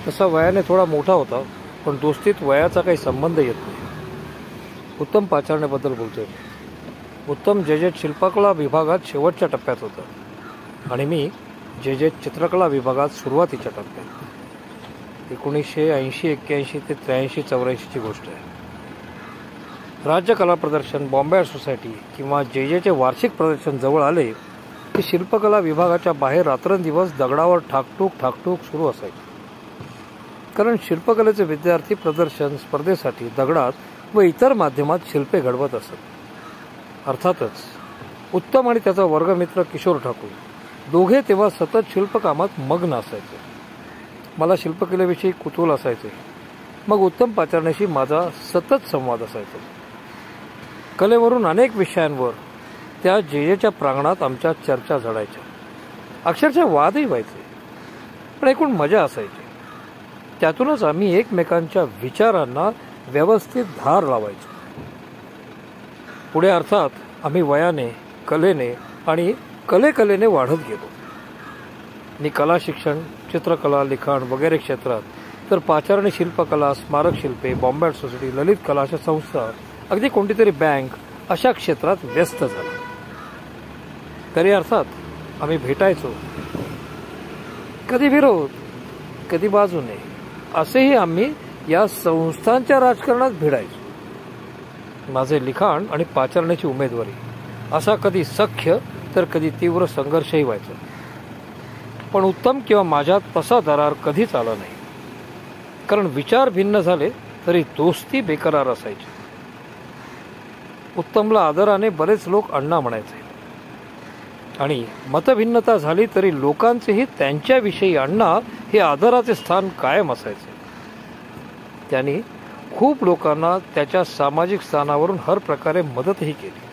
तसा वयाने थोडा मोठा होता, पण दोस्तीत वयाचा काही संबंध येत नाही. उत्तम पाचारणेबद्दल बोलतोय. उत्तम जे शिल्पकला विभागात शेवटच्या टप्प्यात होता आणि मी जे चित्रकला विभागात सुरुवातीच्या टप्प्यात. 1980-81 ते 83-84ची गोष्ट आहे. राज्य कला प्रदर्शन, बॉम्बे आर्ट सोसायटी किंवा जेचे वार्षिक प्रदर्शन जवळ आले की शिल्पकला विभागाच्या बाहेर रात्रंदिवस दगडावर ठाकटूक सुरू असायची. कारण शिल्पकलेचे विद्यार्थी प्रदर्शन स्पर्धेसाठी दगडात व इतर माध्यमात शिल्पे घडवत असत. अर्थातच उत्तम आणि त्याचा वर्गमित्र किशोर ठाकूर दोघे तेव्हा सतत शिल्पकामात मग्न असायचे. मला शिल्पकलेविषयी कुतूहल असायचे. मग उत्तम पाचारणेशी माझा सतत संवाद असायचा. कलेवरून अनेक विषयांवर त्या जेच्या प्रांगणात आमच्या चर्चा झडायच्या. अक्षरशः वादही व्हायचे, पण एकूण मजा असायची. त्यातूनच आम्ही एकमेकांच्या विचारांना व्यवस्थित धार लावायचो. पुढे अर्थात आम्ही वयाने, कलेने आणि कलेने वाढत गेलो. मी कला शिक्षण, चित्रकला, लिखाण वगैरे क्षेत्रात, तर पाचारणे शिल्पकला, स्मारक शिल्पे, बॉम्बे आर्ट सोसायटी, ललित कला अशा संस्था, अगदी कोणती तरी बँक अशा क्षेत्रात व्यस्त झाला. तरी अर्थात आम्ही भेटायचो. कधी विरोध, कधी बाजूने असेही आम्ही या संस्थांच्या राजकारणात भिडायचो. माझे लिखाण आणि पाचारण्याची उमेदवारी असा कधी सख्य तर कधी तीव्र संघर्षही व्हायचा. पण उत्तम किंवा माझ्यात तसा दरार कधीच आला नाही. कारण विचार भिन्न झाले तरी दोस्ती बेकरार असायची. उत्तमला आदराने बरेच लोक अण्णा म्हणायचे आणि मतभिन्नता झाली तरी लोकांचेही त्यांच्याविषयी अण्णा हे आदराचे स्थान कायम असायचे. त्यांनी खूप लोकांना त्याच्या सामाजिक स्थानावरून हर प्रकारे मदतही केली.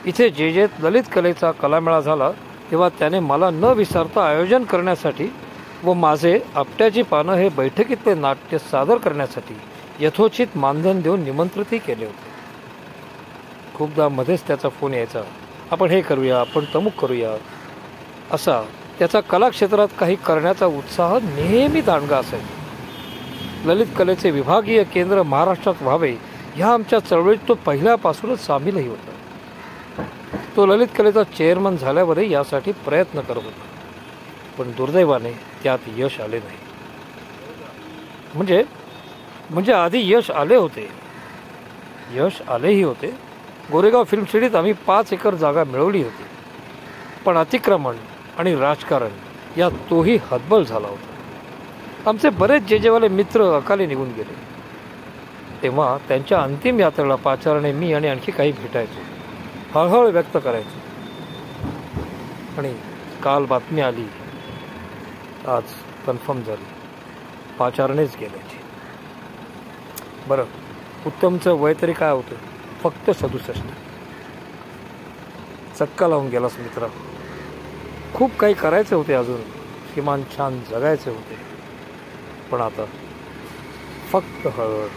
इथे जेत ललित कलेचा कलामेळा झाला तेव्हा त्याने मला न विसरता आयोजन करण्यासाठी व माझे आपट्याची पानं हे बैठकीतले नाट्य सादर करण्यासाठी यथोचित मानधन देऊन निमंत्रितही केले होते. खूपदा मध्येच त्याचा फोन यायचा, आपण हे करूया, आपण तमुक करूया असा. त्याचा कलाक्षेत्रात काही करण्याचा उत्साह नेहमी दांडगा असायचा. ललित कलेचे विभागीय केंद्र महाराष्ट्रात व्हावे ह्या आमच्या चळवळीत तो पहिल्यापासूनच सामीलही होता. तो ललित कलेचा चेअरमन झाल्यावरही यासाठी प्रयत्न करत होता, पण दुर्दैवाने त्यात यश आले नाही. म्हणजे आधी यश आलेही होते. गोरेगाव फिल्म सिटीत आम्ही 5 एकर जागा मिळवली होती, पण अतिक्रमण आणि राजकारण यात तोही हतबल झाला होता. आमचे बरेच जेजेवाले मित्र अकाली निघून गेले. तेव्हा त्यांच्या अंतिम यात्रेला पाचारणे, मी आणि आणखी काही भेटायचो, हळहळ व्यक्त करायचो. आणि काल बातमी आली, आज कन्फर्म झाली, पाचारणेच गेल्याची. बरं, उत्तमचं वय तरी काय होतं? फक्त 67. चक्का लावून गेलास मित्रा. खूप काही करायचे होते अजून, किमान छान जगायचे होते, पण आता फक्त हळहळ.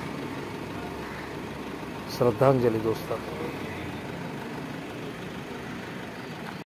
श्रद्धांजली दोस्ता.